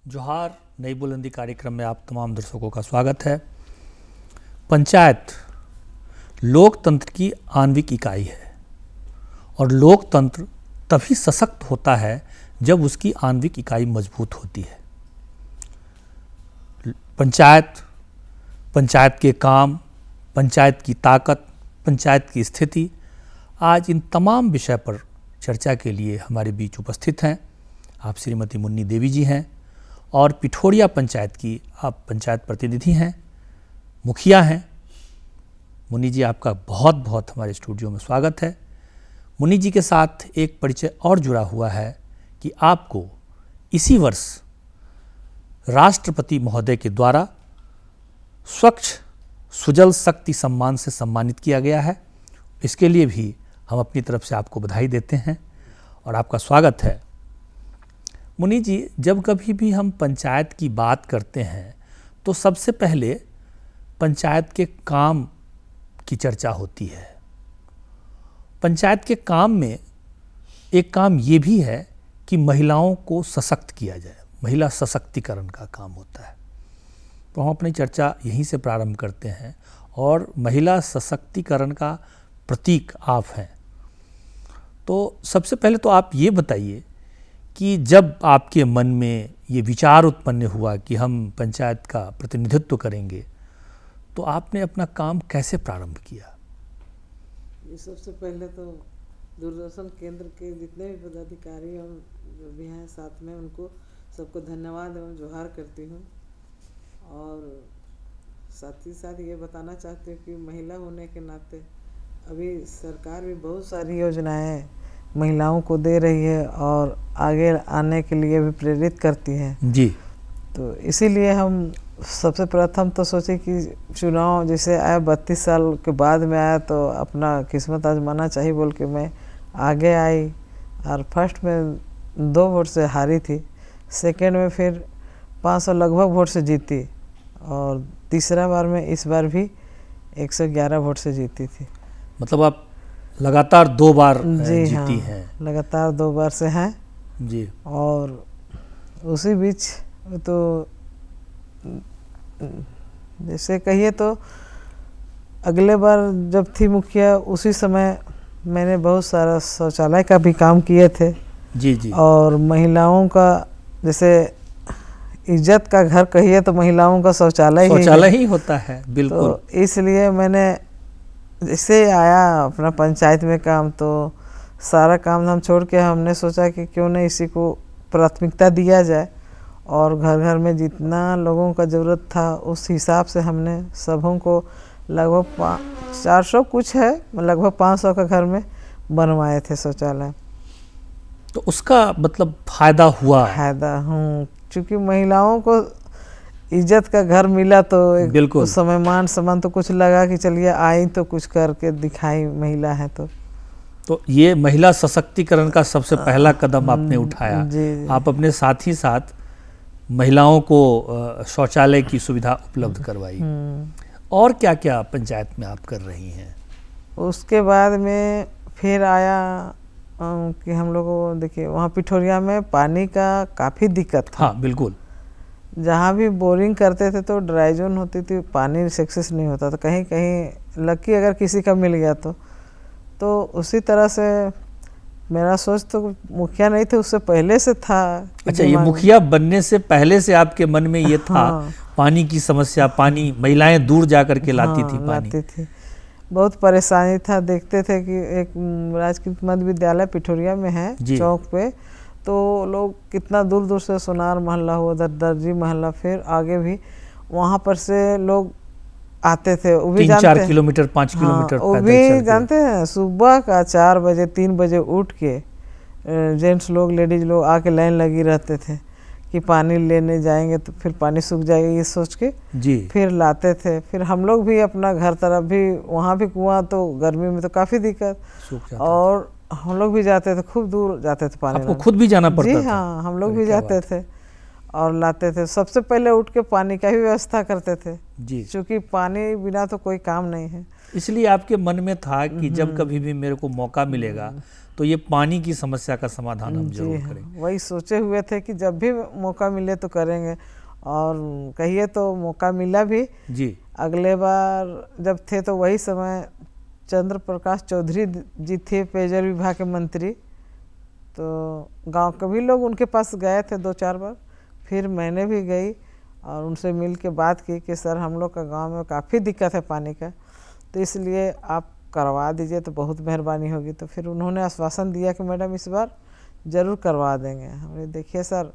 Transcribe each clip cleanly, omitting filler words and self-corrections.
जोहार नई बुलंदी कार्यक्रम में आप तमाम दर्शकों का स्वागत है। पंचायत लोकतंत्र की आणविक इकाई है और लोकतंत्र तभी सशक्त होता है जब उसकी आणविक इकाई मजबूत होती है। पंचायत के काम, पंचायत की ताकत, पंचायत की स्थिति, आज इन तमाम विषय पर चर्चा के लिए हमारे बीच उपस्थित हैं। आप श्रीमती मुन्नी देवी जी हैं और पिठोरिया पंचायत की आप पंचायत प्रतिनिधि हैं, मुखिया हैं। मुन्नी जी, आपका बहुत बहुत हमारे स्टूडियो में स्वागत है। मुन्नी जी के साथ एक परिचय और जुड़ा हुआ है कि आपको इसी वर्ष राष्ट्रपति महोदय के द्वारा स्वच्छ सुजल शक्ति सम्मान से सम्मानित किया गया है। इसके लिए भी हम अपनी तरफ से आपको बधाई देते हैं और आपका स्वागत है। मुन्नी जी, जब कभी भी हम पंचायत की बात करते हैं तो सबसे पहले पंचायत के काम की चर्चा होती है। पंचायत के काम में एक काम ये भी है कि महिलाओं को सशक्त किया जाए, महिला सशक्तिकरण का काम होता है। तो हम अपनी चर्चा यहीं से प्रारंभ करते हैं और महिला सशक्तिकरण का प्रतीक आप हैं। तो सबसे पहले तो आप ये बताइए कि जब आपके मन में ये विचार उत्पन्न हुआ कि हम पंचायत का प्रतिनिधित्व करेंगे, तो आपने अपना काम कैसे प्रारंभ किया? ये सबसे पहले तो दूरदर्शन केंद्र के जितने भी पदाधिकारी और जो भी हैं साथ में, उनको सबको धन्यवाद एवं जोहार करती हूँ। और साथ ही साथ ये बताना चाहती हूँ कि महिला होने के नाते अभी सरकार भी बहुत सारी योजनाएं महिलाओं को दे रही है और आगे आने के लिए भी प्रेरित करती हैं जी। तो इसीलिए हम सबसे प्रथम तो सोचे कि चुनाव जैसे आया 32 साल के बाद में आया तो अपना किस्मत आजमाना चाहिए बोल के मैं आगे आई। और फर्स्ट में 2 वोट से हारी थी, सेकेंड में फिर 500 लगभग वोट से जीती और तीसरा बार में इस बार भी 111 वोट से जीती थी। मतलब आप लगातार 2 बार जीती हाँ, हैं? लगातार 2 बार से हैं जी। और उसी बीच तो जैसे कहिए तो अगले बार जब थी मुखिया उसी समय मैंने बहुत सारा शौचालय का भी काम किए थे। जी जी। और महिलाओं का जैसे इज्जत का घर कहिए तो महिलाओं का शौचालय ही होता है। बिल्कुल। तो इसलिए मैंने जैसे आया अपना पंचायत में काम, तो सारा काम हम छोड़ के हमने सोचा कि क्यों नहीं इसी को प्राथमिकता दिया जाए और घर घर में जितना लोगों का ज़रूरत था उस हिसाब से हमने सबों को लगभग 400 कुछ है, लगभग 500 का घर में बनवाए थे शौचालय। तो उसका मतलब फ़ायदा हुआ? फायदा क्योंकि महिलाओं को इज्जत का घर मिला तो एक उस समय मान सम्मान तो कुछ लगा कि चलिए आई तो कुछ करके दिखाई महिला है। तो ये महिला सशक्तिकरण का सबसे पहला कदम आपने उठाया। जी। आप अपने साथ ही साथ महिलाओं को शौचालय की सुविधा उपलब्ध करवाई। और क्या क्या पंचायत में आप कर रही हैं? उसके बाद में फिर आया कि हम लोगों को देखिए वहाँ पिठोरिया में पानी का काफ़ी दिक्कत था। हाँ बिल्कुल। जहाँ भी बोरिंग करते थे तो ड्राई जोन होती थी, पानी सक्सेस नहीं होता था। कहीं कहीं लकी अगर किसी का मिल गया तो उसी तरह से मेरा सोच तो मुखिया नहीं थे उससे पहले से था। अच्छा, ये मुखिया बनने से पहले से आपके मन में ये था? हाँ। पानी की समस्या, पानी महिलाएं दूर जा कर के लाती थी, पानी लाती थी, बहुत परेशानी था। देखते थे कि एक राजकीय मध्य विद्यालय पिठोरिया में है चौक पे, तो लोग कितना दूर दूर से सोनार मोहल्ला हो, उधर दर्जी मोहल्ला, फिर आगे भी वहाँ पर से लोग आते थे। वो भी 3-4 किलोमीटर 5 किलोमीटर वो भी जानते हैं सुबह का 4 बजे 3 बजे उठ के जेंट्स लोग लेडीज लोग आके लाइन लगी रहते थे कि पानी लेने जाएंगे तो फिर पानी सूख जाएगा ये सोच के जी फिर लाते थे। फिर हम लोग भी अपना घर तरफ भी वहाँ भी कुआं, तो गर्मी में तो काफ़ी दिक्कत, और हम लोग भी जाते थे, खूब दूर जाते थे पानी। आपको खुद भी जाना पड़ता था? जी हाँ, हम लोग भी जाते थे और लाते थे। सबसे पहले उठ के पानी का भी व्यवस्था करते थे जी, क्योंकि पानी बिना तो कोई काम नहीं है। इसलिए आपके मन में था कि जब कभी भी मेरे को मौका मिलेगा तो ये पानी की समस्या का समाधान हम जी जरूर हाँ, करेंगे। वही सोचे हुए थे कि जब भी मौका मिले तो करेंगे। और कहिए तो मौका मिला भी। जी अगले बार जब थे तो वही समय चंद्र प्रकाश चौधरी जी थे पेयजल विभाग के मंत्री, तो गांव के भी लोग उनके पास गए थे 2-4 बार। फिर मैंने भी गई और उनसे मिल के बात की कि सर हम लोग का गांव में काफ़ी दिक्कत है पानी का, तो इसलिए आप करवा दीजिए तो बहुत मेहरबानी होगी। तो फिर उन्होंने आश्वासन दिया कि मैडम इस बार ज़रूर करवा देंगे। हमने देखिए सर,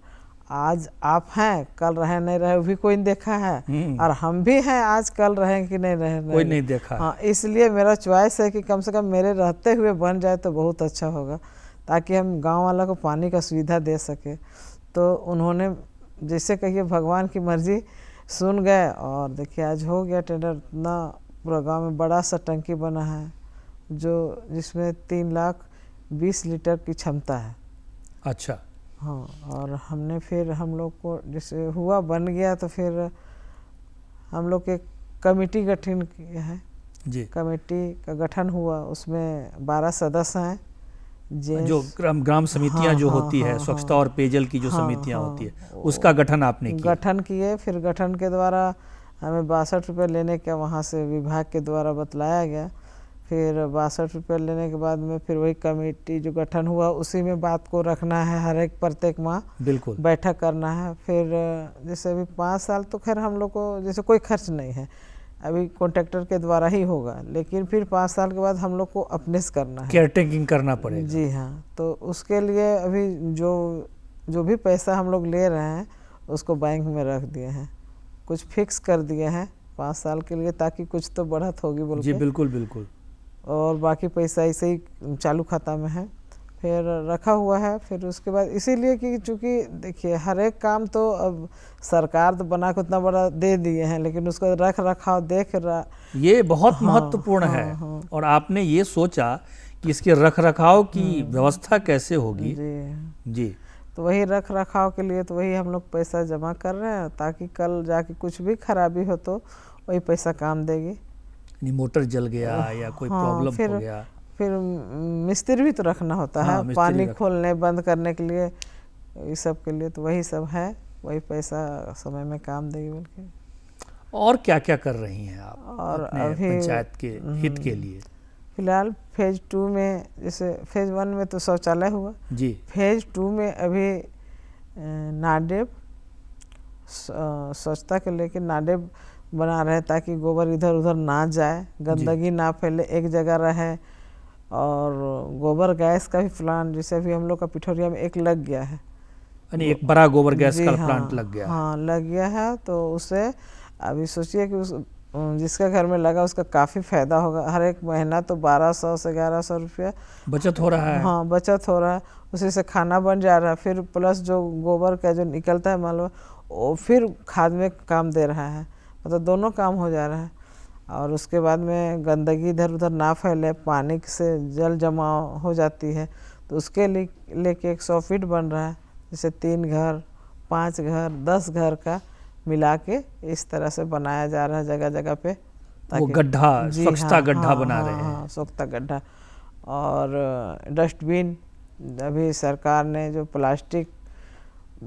आज आप हैं, कल रहे नहीं रहे वो भी कोई नहीं देखा है, और हम भी हैं, आज कल रहें कि नहीं रहे कोई नहीं देखा। हाँ, इसलिए मेरा चॉइस है कि कम से कम मेरे रहते हुए बन जाए तो बहुत अच्छा होगा, ताकि हम गांव वाला को पानी का सुविधा दे सके। तो उन्होंने जैसे कहिए भगवान की मर्जी सुन गए, और देखिए आज हो गया टेंडर। इतना पूरा गांव में बड़ा सा टंकी बना है जिसमें 3,20,000 लीटर की क्षमता है। अच्छा। हाँ, और हमने फिर हम लोग को जैसे हुआ बन गया तो फिर हम लोग एक कमेटी गठन किया है जी। कमेटी का गठन हुआ, उसमें 12 सदस्य हैं। जो ग्राम समितियां जो होती है, स्वच्छता और पेयजल की जो हाँ, समितियां हाँ, होती है, उसका गठन आपने किया। गठन किए। फिर गठन के द्वारा हमें 62 रुपये लेने का वहाँ से विभाग के द्वारा बतलाया गया। फिर 62 रुपये लेने के बाद में फिर वही कमेटी जो गठन हुआ उसी में बात को रखना है, हर एक प्रत्येक माह बिल्कुल बैठक करना है। फिर जैसे अभी 5 साल तो खैर हम लोग को जैसे कोई खर्च नहीं है, अभी कॉन्ट्रैक्टर के द्वारा ही होगा, लेकिन फिर 5 साल के बाद हम लोग को अपने से करना है, केयर टेकिंग करना पड़ेगा। जी हाँ। तो उसके लिए अभी जो भी पैसा हम लोग ले रहे हैं उसको बैंक में रख दिए हैं, कुछ फिक्स कर दिए हैं 5 साल के लिए, ताकि कुछ तो बढ़त होगी बोल जी के। बिल्कुल बिल्कुल। और बाकी पैसा ऐसे ही चालू खाता में है, फिर रखा हुआ है। फिर उसके बाद इसीलिए कि चूँकि देखिए हर एक काम तो अब सरकार तो बना के उतना बड़ा दे दिए हैं, लेकिन उसको रख रखाव ये बहुत हाँ, महत्वपूर्ण है। और आपने ये सोचा कि इसके रख रखाव की व्यवस्था कैसे होगी। जी। तो वही रख रखाव के लिए तो वही हम लोग पैसा जमा कर रहे हैं, ताकि कल जाके कुछ भी खराबी हो तो वही पैसा काम देगी। मोटर जल गया या कोई प्रॉब्लम हो गया, फिर मिस्त्री भी तो रखना होता है, पानी खोलने बंद करने के लिए, इस सब के लिए तो वही सब है, वही पैसा समय में काम देगी बोल के। और क्या क्या कर रही हैं आप और अपने अभी पंचायत के हित के लिए? फिलहाल फेज 2 में, जैसे फेज 1 में तो शौचालय हुआ जी, फेज 2 में अभी नाडेब स्वच्छता के लेके नाडेब बना रहे, ताकि गोबर इधर उधर ना जाए, गंदगी ना फैले, एक जगह रहे। और गोबर गैस का भी प्लांट, जैसे अभी हम लोग का पिठोरिया में एक लग गया है, यानी एक बड़ा गोबर गैस का प्लांट लग गया। हाँ, लग गया है। तो उससे अभी सोचिए कि उस जिसका घर में लगा उसका काफ़ी फ़ायदा होगा। हर एक महीना तो 1200 से 1100 रुपया बचत हो रहा है। हाँ, बचत हो रहा है, उसी से खाना बन जा रहा है। फिर प्लस जो गोबर का जो निकलता है मालूम, वो फिर खाद में काम दे रहा है, मतलब दोनों काम हो जा रहा है। और उसके बाद में गंदगी इधर उधर ना फैले, पानी से जल जमाव हो जाती है, तो उसके लिए लेके 100 फीट बन रहा है, जैसे 3 घर 5 घर 10 घर का मिला के इस तरह से बनाया जा रहा है जगह जगह पे, वो गड्ढा, स्वच्छता गड्ढा बना रहे हैं। हाँ, स्वच्छता गड्ढा। और डस्टबिन, अभी सरकार ने जो प्लास्टिक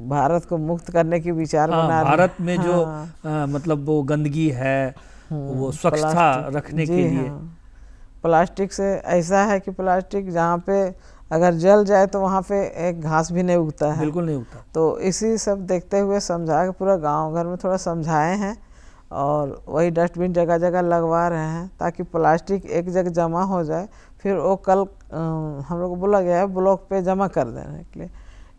भारत को मुक्त करने की विचार बना रही है। भारत में जो मतलब वो गंदगी है वो स्वच्छता रखने के लिए प्लास्टिक से ऐसा है कि प्लास्टिक जहाँ पे अगर जल जाए तो वहाँ पे एक घास भी नहीं उगता है, बिल्कुल नहीं उगता। तो इसी सब देखते हुए समझा के पूरा गांव घर में थोड़ा समझाए हैं, और वही डस्टबिन जगह जगह लगवा रहे हैं, ताकि प्लास्टिक एक जगह जमा हो जाए, फिर वो कल हम लोग को बोला गया है ब्लॉक पे जमा कर देने के लिए।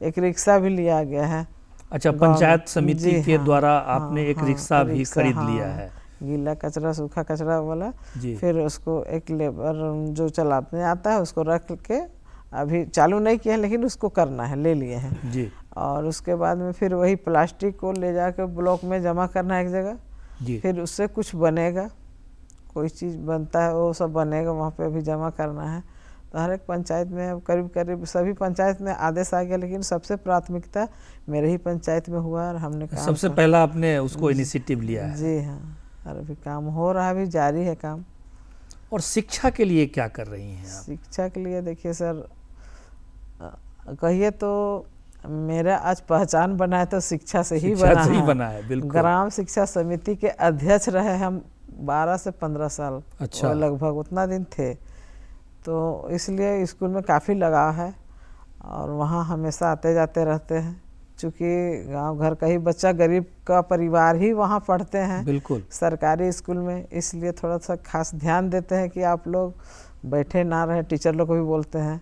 एक रिक्शा भी लिया गया है। अच्छा, पंचायत समिति के द्वारा आपने एक रिक्शा भी खरीद लिया है, गीला कचरा सूखा कचरा वाला। फिर उसको एक लेबर जो चलाने आता है उसको रख के, अभी चालू नहीं किया है लेकिन उसको करना है, ले लिए हैं जी। और उसके बाद में फिर वही प्लास्टिक को ले जाकर ब्लॉक में जमा करना है एक जगह जी। फिर उससे कुछ बनेगा, कोई चीज़ बनता है वो सब बनेगा, वहाँ पे अभी जमा करना है। तो हर एक पंचायत में करीब करीब सभी पंचायत में आदेश आ गया, लेकिन सबसे प्राथमिकता मेरे ही पंचायत में हुआ और हमने काम सबसे पहला आपने उसको इनिशिएटिव लिया है। जी हाँ, और अभी काम हो रहा है, अभी जारी है काम। और शिक्षा के लिए क्या कर रही हैं आप? शिक्षा के लिए देखिए सर, कहिए तो मेरा आज पहचान बना है तो शिक्षा से ही शिक्षा बना से ही है। बना है, बिल्कुल। ग्राम शिक्षा समिति के अध्यक्ष रहे हम 12 से 15 साल। अच्छा। और लगभग उतना दिन थे, तो इसलिए स्कूल में काफ़ी लगाव है और वहाँ हमेशा आते जाते रहते हैं। चूँकि गांव घर का ही बच्चा, गरीब का परिवार ही वहाँ पढ़ते हैं, बिल्कुल। सरकारी स्कूल में, इसलिए थोड़ा सा खास ध्यान देते हैं कि आप लोग बैठे ना रहे। टीचर लोग को भी बोलते हैं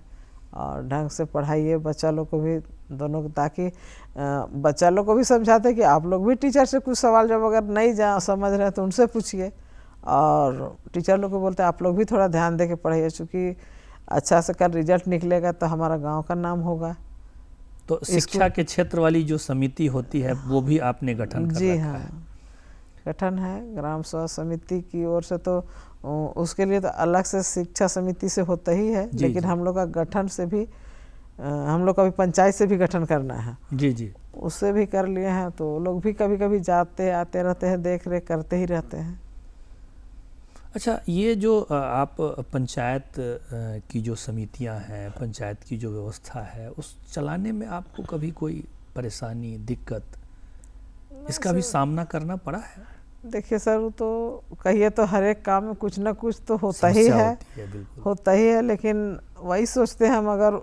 और ढंग से पढ़ाइए बच्चा लोग को भी, दोनों को, ताकि बच्चा लोग को भी समझाते हैं कि आप लोग भी टीचर से कुछ सवाल जब अगर नहीं समझ रहे हैं तो उनसे पूछिए। और टीचर लोग को बोलते हैं आप लोग भी थोड़ा ध्यान दे के पढ़ाइए, चूँकि अच्छा से कल रिजल्ट निकलेगा तो हमारा गांव का नाम होगा। तो शिक्षा के क्षेत्र वाली जो समिति होती है वो भी आपने गठन कर जी रखा हाँ, है? गठन है ग्राम स्वास्थ्य समिति की ओर से। तो उसके लिए तो अलग से शिक्षा समिति से होता ही है, लेकिन हम लोग का गठन से भी, हम लोग का भी पंचायत से भी गठन करना है। जी जी। उससे भी कर लिए हैं, तो वो लोग भी कभी कभी जाते आते रहते हैं, देख रेख करते ही रहते हैं। अच्छा, ये जो आप पंचायत की जो समितियां हैं, पंचायत की जो व्यवस्था है, उस चलाने में आपको कभी कोई परेशानी, दिक्कत, इसका भी सामना करना पड़ा है? देखिए सर, तो कहिए तो हर एक काम में कुछ ना कुछ तो होता ही है, होता ही है। लेकिन वही सोचते हैं हम, अगर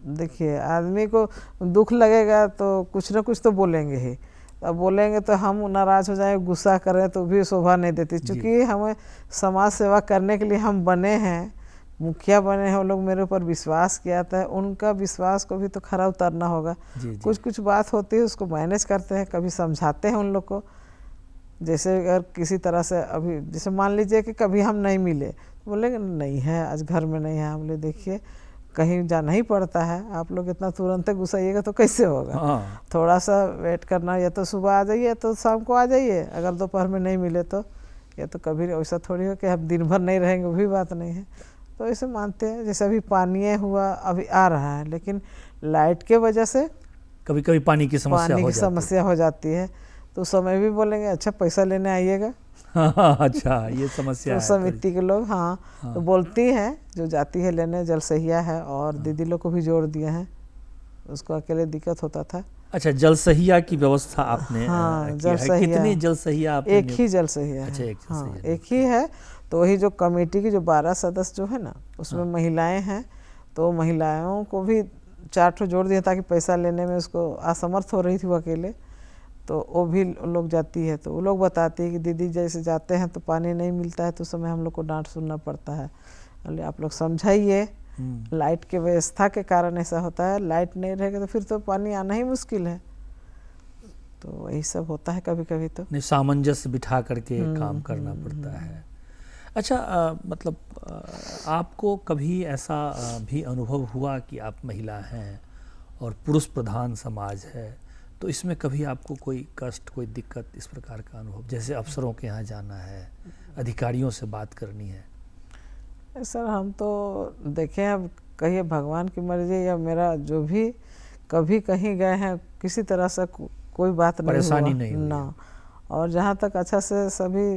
देखिए आदमी को दुख लगेगा तो कुछ ना कुछ तो बोलेंगे ही। अब बोलेंगे तो हम नाराज़ हो जाएंगे, गुस्सा करें तो भी शोभा नहीं देती। क्योंकि हमें समाज सेवा करने के लिए हम बने हैं, मुखिया बने हैं, वो लोग मेरे ऊपर विश्वास किया था, उनका विश्वास को भी तो खरा उतरना होगा। कुछ कुछ बात होती है उसको मैनेज करते हैं, कभी समझाते हैं उन लोग को। जैसे अगर किसी तरह से, अभी जैसे मान लीजिए कि कभी हम नहीं मिले, बोलेंगे नहीं है आज घर में नहीं है। हम बोले देखिए कहीं जाना ही पड़ता है, आप लोग इतना तुरंत गुस्साइएगा तो कैसे होगा। थोड़ा सा वेट करना, या तो सुबह आ जाइए या तो शाम को आ जाइए, अगर दोपहर में नहीं मिले तो। या तो कभी ऐसा थोड़ी हो कि हम दिन भर नहीं रहेंगे, वो भी बात नहीं है। तो ऐसे मानते हैं। जैसे अभी पानी हुआ, अभी आ रहा है, लेकिन लाइट के वजह से कभी कभी पानी की समस्या हो जाती है। तो समय भी बोलेंगे अच्छा पैसा लेने आइएगा। अच्छा, ये समस्या तो है समिति के लोग तो बोलती हैं, जो जाती है लेने, जल सहिया है और दीदी लोग को भी जोड़ दिए हैं, उसको अकेले दिक्कत होता था। अच्छा, जल सहिया की व्यवस्था आपने जल सहिया, कितने जल सहिया आपने? एक ही जल सहिया है। अच्छा, एक ही है। तो वही जो कमेटी की जो 12 सदस्य जो है ना, उसमें महिलाएं हैं, तो महिलाओं को भी 4 ठो जोड़ दिया ताकि पैसा लेने में उसको असमर्थ हो रही थी वो अकेले, तो वो भी लोग जाती है। तो वो लोग बताती है कि दीदी जैसे जाते हैं तो पानी नहीं मिलता है, तो उस समय हम लोग को डांट सुनना पड़ता है। बोले आप लोग समझाइए, लाइट के व्यवस्था के कारण ऐसा होता है, लाइट नहीं रहेगा तो फिर तो पानी आना ही मुश्किल है। तो वही सब होता है, कभी कभी तो सामंजस्य बिठा करके काम करना पड़ता है। अच्छा, मतलब आपको कभी ऐसा भी अनुभव हुआ कि आप महिला हैं और पुरुष प्रधान समाज है, तो इसमें कभी आपको कोई कष्ट, कोई दिक्कत, इस प्रकार का अनुभव, जैसे अफसरों के यहाँ जाना है, अधिकारियों से बात करनी है? सर हम तो देखें, अब कहिए भगवान की मर्जी या मेरा जो भी, कभी कहीं गए हैं किसी तरह से कोई बात नहीं, परेशानी नहीं ना। और जहाँ तक अच्छा से सभी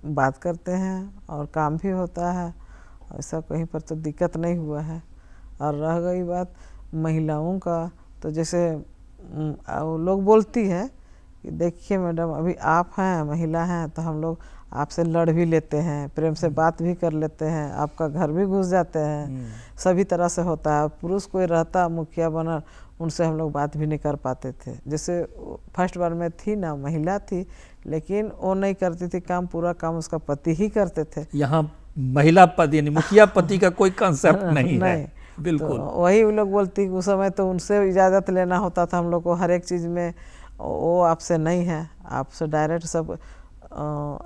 बात करते हैं और काम भी होता है, ऐसा कहीं पर तो दिक्कत नहीं हुआ है। और रह गई बात महिलाओं का, तो जैसे लोग बोलती है कि देखिए मैडम अभी आप हैं, महिला हैं, तो हम लोग आपसे लड़ भी लेते हैं, प्रेम से बात भी कर लेते हैं, आपका घर भी घुस जाते हैं, सभी तरह से होता है। पुरुष कोई रहता मुखिया बना, उनसे हम लोग बात भी नहीं कर पाते थे। जैसे फर्स्ट बार में थी ना, महिला थी, लेकिन वो नहीं करती थी काम, पूरा काम उसका पति ही करते थे। यहाँ महिला पति यानी मुखिया पति का कोई कंसेप्ट नहीं है। बिल्कुल। तो वही वो लोग बोलती, उस समय तो उनसे इजाज़त लेना होता था हम लोग को हर एक चीज़ में, वो आपसे नहीं है, आपसे डायरेक्ट सब।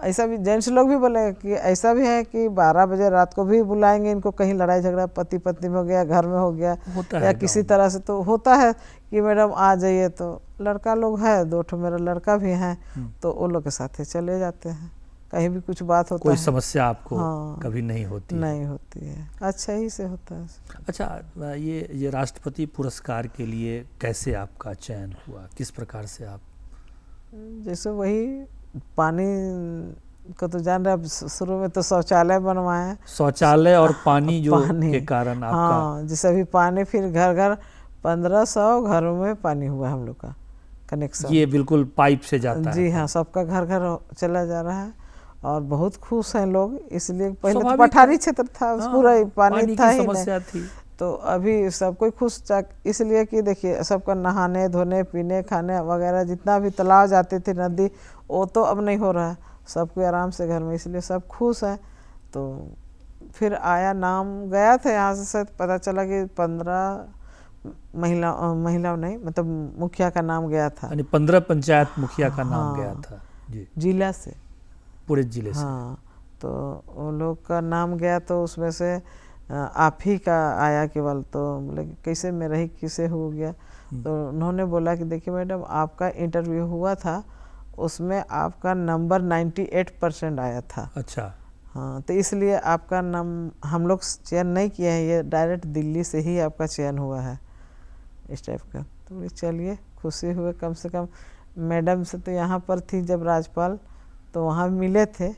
ऐसा भी जेंट्स लोग भी बोले कि ऐसा भी है कि 12 बजे रात को भी बुलाएंगे इनको, कहीं लड़ाई झगड़ा पति पत्नी में हो गया, घर में हो गया, या किसी तरह से, तो होता है कि मैडम आ जाइए। तो लड़का लोग है, 2 ठो मेरा लड़का भी है, तो वो लोग के साथ ही चले जाते हैं। कहीं भी कुछ बात होता कोई है, समस्या आपको कभी नहीं होती? नहीं होती है, अच्छा ही से होता है। अच्छा, ये राष्ट्रपति पुरस्कार के लिए कैसे आपका चयन हुआ, किस प्रकार से आप? जैसे वही पानी को तो जान रहे, अब शुरू में तो शौचालय बनवाए, शौचालय और पानी जो पानी के कारण आपका। हाँ, जैसे अभी पानी फिर घर घर 1500 घरों में पानी हुआ हम लोग का कनेक्शन। ये बिल्कुल पाइप से जाता है जी हाँ, पानी। सबका घर घर चला जा रहा है और बहुत खुश हैं लोग, इसलिए पहले तो स्वाभाविक पठारी है। क्षेत्र था, हाँ, पूरा ही पानी पानी था की ही समस्या नहीं, थी। तो अभी सब कोई खुश इसलिए कि देखिए सबका नहाने धोने पीने खाने वगैरह जितना भी तालाब जाते थे नदी, वो तो अब नहीं हो रहा है, सबको आराम से घर में, इसलिए सब खुश हैं। तो फिर आया, नाम गया था यहाँ से, पता चला कि 15 महिला नहीं, मतलब मुखिया का नाम गया था, यानी 15 पंचायत मुखिया का नाम गया हाँ, था जी, जिला से, पूरे जिले से। हाँ, तो वो लोग का नाम गया, तो उसमें से आप ही का आया केवल। तो बोले कैसे मेरा ही किसे हो गया, तो उन्होंने बोला कि देखिए मैडम, आपका इंटरव्यू हुआ था, उसमें आपका नंबर 98% आया था। अच्छा। हाँ, तो इसलिए आपका नाम हम लोग चयन नहीं किए हैं, ये डायरेक्ट दिल्ली से ही आपका चयन हुआ है, इस टाइप का। तो बोले चलिए, खुशी हुए, कम से कम मैडम से तो यहाँ पर थी जब राज्यपाल, तो वहाँ मिले थे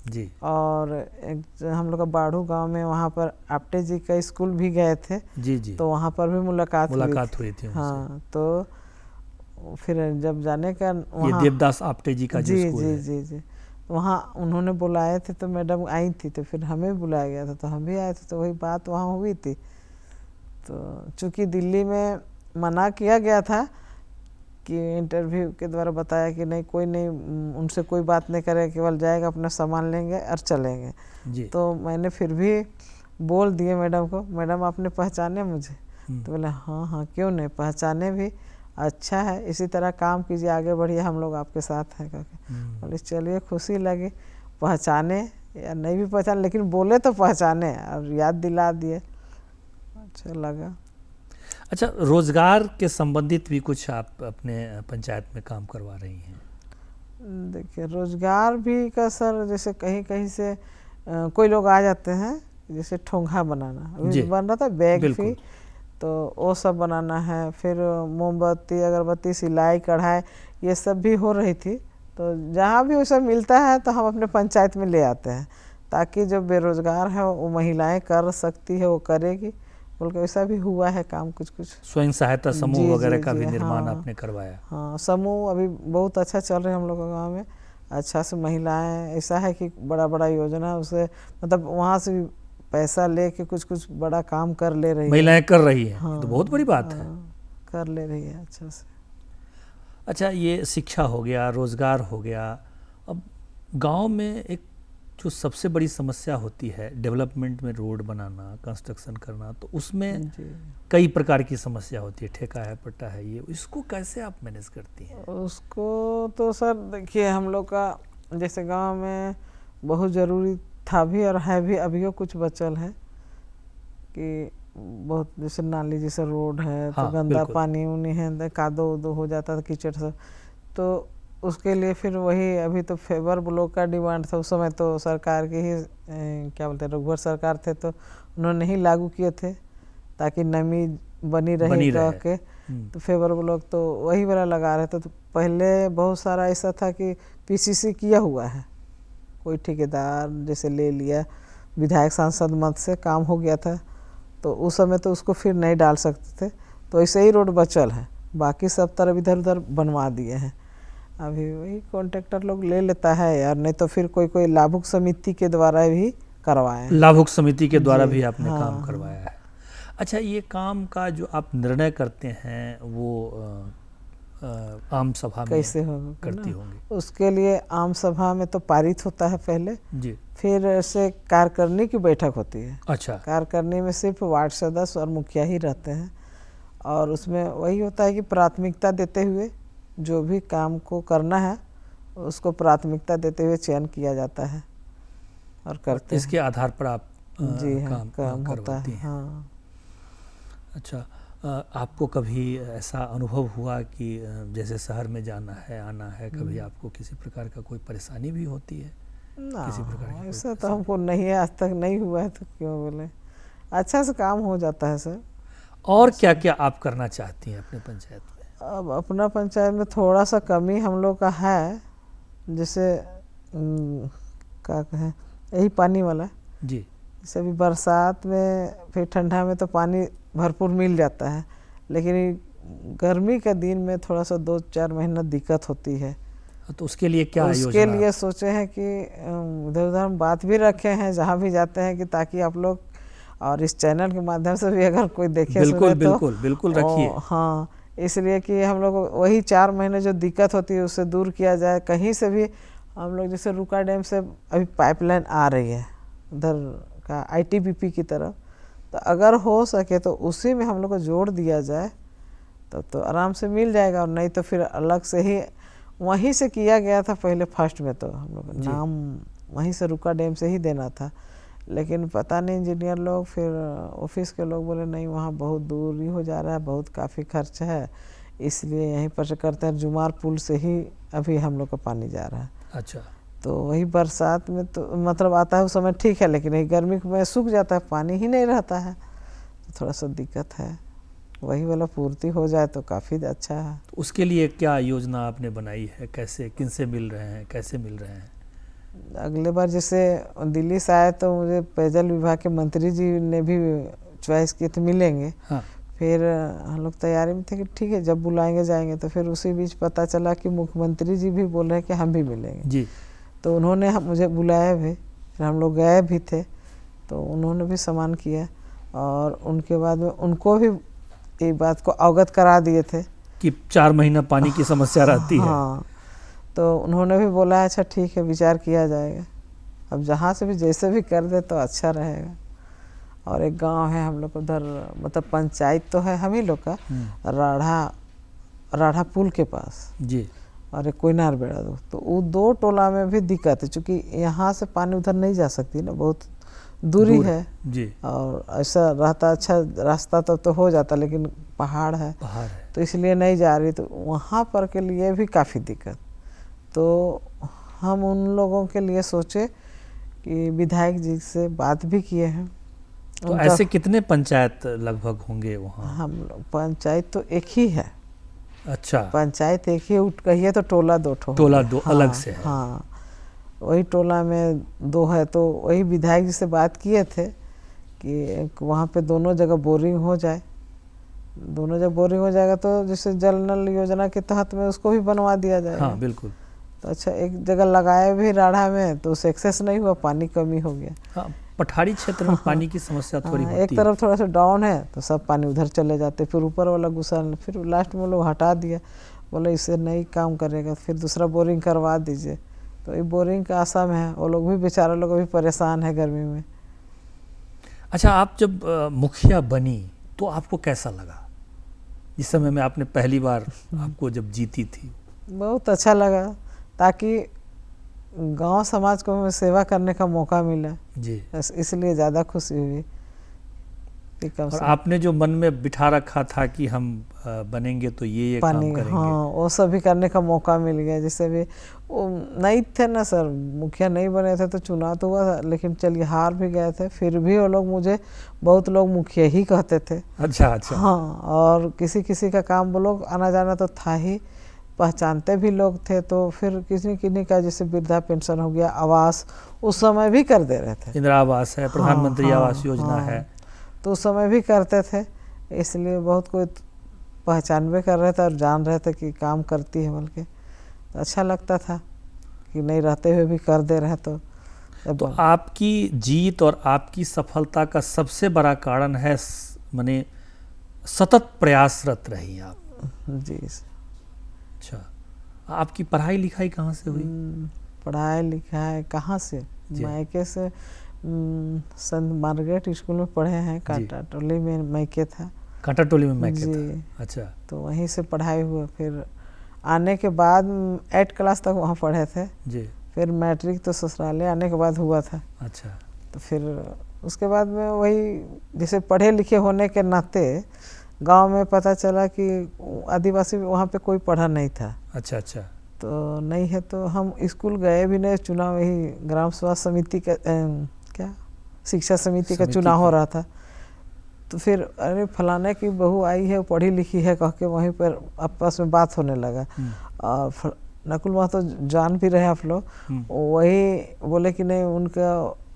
जी। और एक हम लोग का बाड़ू गांव में वहाँ पर आपटे जी का स्कूल भी गए थे, जी जी, तो वहाँ पर भी मुलाकात हुई थी उनसे। हाँ, तो फिर जब जाने का ये वहाँ, देवदास आपटे जी का जो जी स्कूल जी है। जी जी, तो वहाँ उन्होंने बुलाए थे, तो मैडम आई थी, तो फिर हमें बुलाया गया था, तो हम भी आए थे, तो वही बात वहाँ हुई थी। तो चूँकि दिल्ली में मना किया गया था कि इंटरव्यू के द्वारा बताया कि नहीं, कोई नहीं, उनसे कोई बात नहीं करेगा, केवल जाएगा, अपना सामान लेंगे और चलेंगे जी। तो मैंने फिर भी बोल दिए मैडम को, मैडम आपने पहचाने मुझे? तो बोले हाँ हाँ, क्यों नहीं पहचाने, भी अच्छा है, इसी तरह काम कीजिए, आगे बढ़िए, हम लोग आपके साथ हैं करके। बोले चलिए, खुशी लगी, पहचाने या नहीं भी पहचाने, लेकिन बोले तो पहचाने और याद दिला दिए, अच्छा लगा। अच्छा, रोजगार के संबंधित भी कुछ आप अपने पंचायत में काम करवा रही हैं? देखिए, रोजगार भी का सर, जैसे कहीं कहीं से कोई लोग आ जाते हैं, जैसे ठोंगा बनाना अभी बन रहा था, बैग भी, तो वो सब बनाना है, फिर मोमबत्ती अगरबत्ती सिलाई कढ़ाई ये सब भी हो रही थी। तो जहाँ भी वो सब मिलता है तो हम अपने पंचायत में ले आते हैं, ताकि जो बेरोजगार है वो महिलाएं कर सकती है, वो करेगी, बोल के वैसा भी हुआ है काम, कुछ कुछ स्वयं सहायता समूह वगैरह का भी निर्माण हाँ, आपने करवाया? हाँ, समूह अभी बहुत अच्छा चल रहे हैं हम लोग के गाँव में, अच्छा से महिलाएं, ऐसा है कि बड़ा बड़ा योजना, उसे मतलब वहाँ से भी पैसा लेके कुछ कुछ बड़ा काम कर ले रही है, महिलाएं कर रही हैं। हाँ, तो बहुत बड़ी बात है, कर ले रही है अच्छा से। अच्छा, ये शिक्षा हो गया, रोजगार हो गया, अब गांव में एक जो सबसे बड़ी समस्या होती है डेवलपमेंट में, रोड बनाना, कंस्ट्रक्शन करना, तो उसमें कई प्रकार की समस्या होती है, ठेका है, पट्टा है, ये इसको कैसे आप मैनेज करती हैं? उसको तो सर देखिए, हम लोग का जैसे गांव में बहुत ज़रूरी था भी और है भी, अभी कुछ बचल है कि बहुत, जैसे नाली जैसे रोड है, हाँ, तो गंदा पानी उनी है, कादो उदो हो जाता था, कीचड़ से, तो उसके लिए फिर वही अभी तो फेबर ब्लॉक का डिमांड था, उस समय तो सरकार की ही क्या बोलते हैं, रघुवर सरकार थे, तो उन्होंने ही लागू किए थे ताकि नमी बनी रहे कह के, तो फेबर ब्लॉक तो वही वाला लगा रहे थे। तो पहले बहुत सारा ऐसा था कि पीसीसी किया हुआ है, कोई ठेकेदार जैसे ले लिया, विधायक सांसद मत से काम हो गया था, तो उस समय तो उसको फिर नहीं डाल सकते थे, तो ऐसे ही रोड बचल है, बाकी सब तरफ इधर उधर बनवा दिए हैं। अभी वही कॉन्ट्रैक्टर लोग ले लेता है यार, नहीं तो फिर कोई कोई लाभुक समिति के द्वारा भी करवाए हैं। लाभुक समिति के द्वारा भी आपने हाँ, काम करवाया है। अच्छा, ये काम का जो आप निर्णय करते हैं वो आम सभा में कैसे करती होंगी? उसके लिए आम सभा में तो पारित होता है पहले जी, फिर ऐसे कार्यकारिणी की बैठक होती है। अच्छा, कार्यकारिणी में सिर्फ वार्ड सदस्य और मुखिया ही रहते हैं, और उसमें वही होता है कि प्राथमिकता देते हुए जो भी काम को करना है उसको प्राथमिकता देते हुए चयन किया जाता है और करते इसके आधार पर आप जी हाँ, काम होता करवाती है। हैं। हाँ। अच्छा, आपको कभी ऐसा अनुभव हुआ कि जैसे शहर में जाना है, आना है, कभी आपको किसी प्रकार का कोई परेशानी भी होती है? किसी प्रकार की ऐसा तो हमको नहीं है, आज तक नहीं हुआ है, तो क्यों बोले, अच्छा से काम हो जाता है सर। और क्या क्या आप करना चाहती हैं अपने पंचायत में? अब अपना पंचायत में थोड़ा सा कमी हम लोग का है, जैसे क्या कहें, यही पानी वाला। जी। जैसे अभी बरसात में फिर ठंडा में तो पानी भरपूर मिल जाता है, लेकिन गर्मी के दिन में थोड़ा सा 2-4 महीना दिक्कत होती है। तो उसके लिए क्या उसके योजना? लिए सोचे हैं कि उधर उधर हम बात भी रखे हैं जहाँ भी जाते हैं कि ताकि आप लोग और इस चैनल के माध्यम से भी अगर कोई देखे बिल्कुल सुने बिल्कुल बिल्कुल रखिए। हाँ, इसलिए कि हम लोग वही 4 महीने जो दिक्कत होती है उससे दूर किया जाए। कहीं से भी हम लोग जैसे रुका डैम से अभी पाइपलाइन आ रही है उधर का ITBP की तरफ, तो अगर हो सके तो उसी में हम लोग को जोड़ दिया जाए तो आराम से मिल जाएगा, और नहीं तो फिर अलग से ही वहीं से किया गया था पहले फर्स्ट में, तो हम लोग नाम वहीं से रुका डैम से ही देना था, लेकिन पता नहीं इंजीनियर लोग फिर ऑफिस के लोग बोले नहीं वहाँ बहुत दूरी हो जा रहा है, बहुत काफ़ी खर्च है, इसलिए यहीं पर से करते हैं। जुमार पुल से ही अभी हम लोग का पानी जा रहा है। अच्छा। तो वही बरसात में तो मतलब आता है उस समय ठीक है, लेकिन यही गर्मी में सूख जाता है, पानी ही नहीं रहता है, तो थोड़ा सा दिक्कत है। वही वाला पूर्ति हो जाए तो काफ़ी अच्छा है। तो उसके लिए क्या योजना आपने बनाई है? कैसे, किनसे मिल रहे हैं, कैसे मिल रहे हैं? अगले बार जैसे दिल्ली से आए तो मुझे पेयजल विभाग के मंत्री जी ने भी चॉइस किए थे मिलेंगे। हाँ। फिर हम लोग तैयारी में थे कि ठीक है जब बुलाएंगे जाएंगे, तो फिर उसी बीच पता चला कि मुख्यमंत्री जी भी बोल रहे हैं कि हम भी मिलेंगे जी। तो उन्होंने मुझे बुलाया भी, फिर हम लोग गए भी थे, तो उन्होंने भी सम्मान किया, और उनके बाद में उनको भी एक बात को अवगत करा दिए थे कि 4 महीना पानी की समस्या रहती है। हाँ, तो उन्होंने भी बोला अच्छा ठीक है विचार किया जाएगा, अब जहाँ से भी जैसे भी कर दे तो अच्छा रहेगा। और एक गांव है हम लोग उधर, मतलब पंचायत तो है हम ही लोग का, राढ़ा पुल के पास जी। और एक कोयनार बेड़ा दो, तो वो 2 टोला में भी दिक्कत है, क्योंकि यहाँ से पानी उधर नहीं जा सकती ना, बहुत दूरी है जी। और ऐसा रहता अच्छा रास्ता तो हो जाता, लेकिन पहाड़ है तो इसलिए नहीं जा रही, तो वहाँ पर के लिए भी काफ़ी दिक्कत। तो हम उन लोगों के लिए सोचे कि विधायक जी से बात भी किए हैं। तो ऐसे कितने पंचायत लगभग होंगे वहाँ? हम लोग पंचायत तो एक ही है। अच्छा, पंचायत एक ही कहिए तो टोला 2 टोला 2 अलग से है। हाँ, वही टोला में 2 है, तो वही विधायक जी से बात किए थे कि वहाँ पे दोनों जगह बोरिंग हो जाए। दोनों जगह बोरिंग हो जाएगा तो जैसे जल नल योजना के तहत में उसको भी बनवा दिया जाएगा। हाँ बिल्कुल। तो अच्छा एक जगह लगाए भी राढ़ा में तो उसे एक्सेस नहीं हुआ, पानी कमी हो गया। हाँ, पठारी क्षेत्र में पानी की समस्या थोड़ी होती है। एक तरफ थोड़ा सा डाउन है तो सब पानी उधर चले जाते, फिर ऊपर वाला घुसा, फिर लास्ट में लोग हटा दिया, बोले इससे नहीं काम करेगा, फिर दूसरा बोरिंग करवा दीजिए। तो ये बोरिंग का आशा में है, वो लोग भी बेचारा लोग अभी परेशान है गर्मी में। अच्छा, आप जब मुखिया बनी तो आपको कैसा लगा? इस समय में आपने पहली बार आपको जब जीती थी। बहुत अच्छा लगा, ताकि गांव समाज को सेवा करने का मौका मिला जी, इसलिए ज़्यादा खुशी हुई। और आपने जो मन में बिठा रखा था कि हम बनेंगे तो ये काम करेंगे, हाँ वो सब भी करने का मौका मिल गया। जैसे भी वो नहीं थे ना सर, मुखिया नहीं बने थे तो चुनाव तो हुआ था, लेकिन चलिए हार भी गए थे, फिर भी वो लोग मुझे बहुत लोग मुखिया ही कहते थे। अच्छा अच्छा। हाँ, और किसी किसी का काम वो लोग आना जाना तो था ही, पहचानते भी लोग थे, तो फिर किसी किसी का जैसे वृद्धा पेंशन हो गया, आवास उस समय भी कर दे रहे थे। इंदिरा आवास है, प्रधानमंत्री आवास योजना है, तो उस समय भी करते थे, इसलिए बहुत कोई पहचान भी कर रहे थे और जान रहे थे कि काम करती है बोल के, तो अच्छा लगता था कि नहीं रहते हुए भी कर दे रहे। तो आपकी जीत और आपकी सफलता का सबसे बड़ा कारण है माने सतत प्रयासरत रही आप। जी। अच्छा, आपकी पढ़ाई लिखाई कहाँ से हुई? पढ़ाई लिखाई कहाँ से, मायके से संत मार्गरेट स्कूल में पढ़े हैं, कांटाटोली में मायके था। कांटाटोली में मायके था, अच्छा। तो वहीं से पढ़ाई हुआ, फिर आने के बाद 8 क्लास तक वहाँ पढ़े थे जी। फिर मैट्रिक तो ससुराले आने के बाद हुआ था। अच्छा। तो फिर उसके बाद में वही जैसे पढ़े लिखे होने के नाते गांव में पता चला कि आदिवासी वहाँ पे कोई पढ़ा नहीं था। अच्छा अच्छा। तो नहीं है तो हम स्कूल गए भी नहीं, चुनाव वही ग्राम स्वास्थ्य समिति का क्या शिक्षा समिति का चुनाव हो रहा था, तो फिर अरे फलाने की बहू आई है पढ़ी लिखी है कह के वहीं पर आपस में बात होने लगा। और नकुल महतो जान भी रहे आप लोग, वही बोले कि नहीं उनका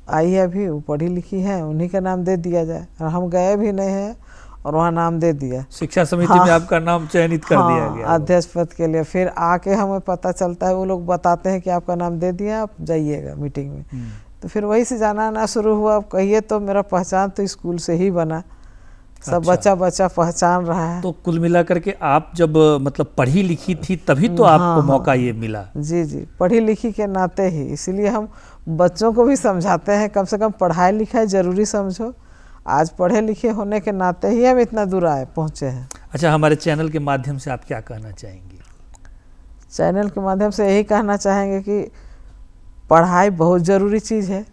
आई है अभी, वो पढ़ी लिखी है, उन्हीं का नाम दे दिया जाए। और हम गए भी नहीं हैं और वहाँ नाम दे दिया, शिक्षा समिति में आपका नाम चयनित कर दिया गया अध्यक्ष पद के लिए। फिर आके हमें पता चलता है, वो लोग बताते हैं कि आपका नाम दे दिया, आप जाइएगा मीटिंग में। तो फिर वही से जाना आना शुरू हुआ। अब कहिए तो मेरा पहचान तो स्कूल से ही बना, सब बच्चा बच्चा पहचान रहा है। तो कुल मिलाकर के आप जब मतलब पढ़ी लिखी थी तभी तो आपको मौका ये मिला। जी जी, पढ़ी लिखी के नाते ही, इसीलिए हम बच्चों को भी समझाते हैं कम से कम पढ़ाई लिखाई जरूरी समझो। आज पढ़े लिखे होने के नाते ही हम इतना दूर पहुँचे हैं। अच्छा, हमारे चैनल के माध्यम से आप क्या कहना चाहेंगे? चैनल के माध्यम से यही कहना चाहेंगे कि पढ़ाई बहुत ज़रूरी चीज़ है,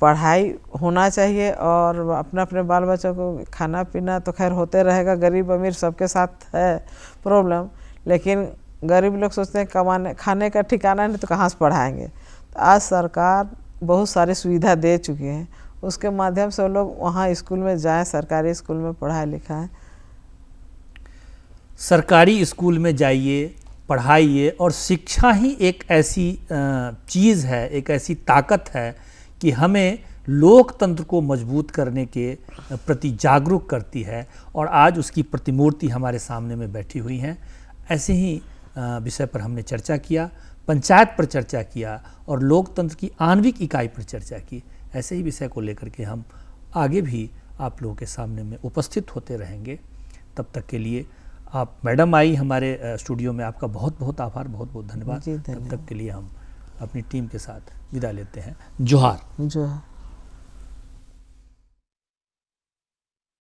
पढ़ाई होना चाहिए। और अपने अपने बाल बच्चों को खाना पीना तो खैर होते रहेगा, गरीब अमीर सबके साथ है प्रॉब्लम, लेकिन गरीब लोग सोचते हैं कमाने खाने का ठिकाना नहीं तो कहाँ से पढ़ाएंगे। तो आज सरकार बहुत सारी सुविधा दे चुकी है, उसके माध्यम से वो लोग वहाँ स्कूल में जाएं, सरकारी स्कूल में पढ़ाई लिखाएं। सरकारी स्कूल में जाइए, पढ़ाइए, और शिक्षा ही एक ऐसी चीज़ है, एक ऐसी ताकत है कि हमें लोकतंत्र को मजबूत करने के प्रति जागरूक करती है। और आज उसकी प्रतिमूर्ति हमारे सामने में बैठी हुई हैं। ऐसे ही विषय पर हमने चर्चा किया, पंचायत पर चर्चा किया और लोकतंत्र की आणविक इकाई पर चर्चा की। ऐसे ही विषय को लेकर के हम आगे भी आप लोगों के सामने में उपस्थित होते रहेंगे। तब तक के लिए आप मैडम आई हमारे स्टूडियो में, आपका बहुत बहुत आभार, बहुत बहुत धन्यवाद। तब तक के लिए हम अपनी टीम के साथ विदा लेते हैं। जोहार। जोहार।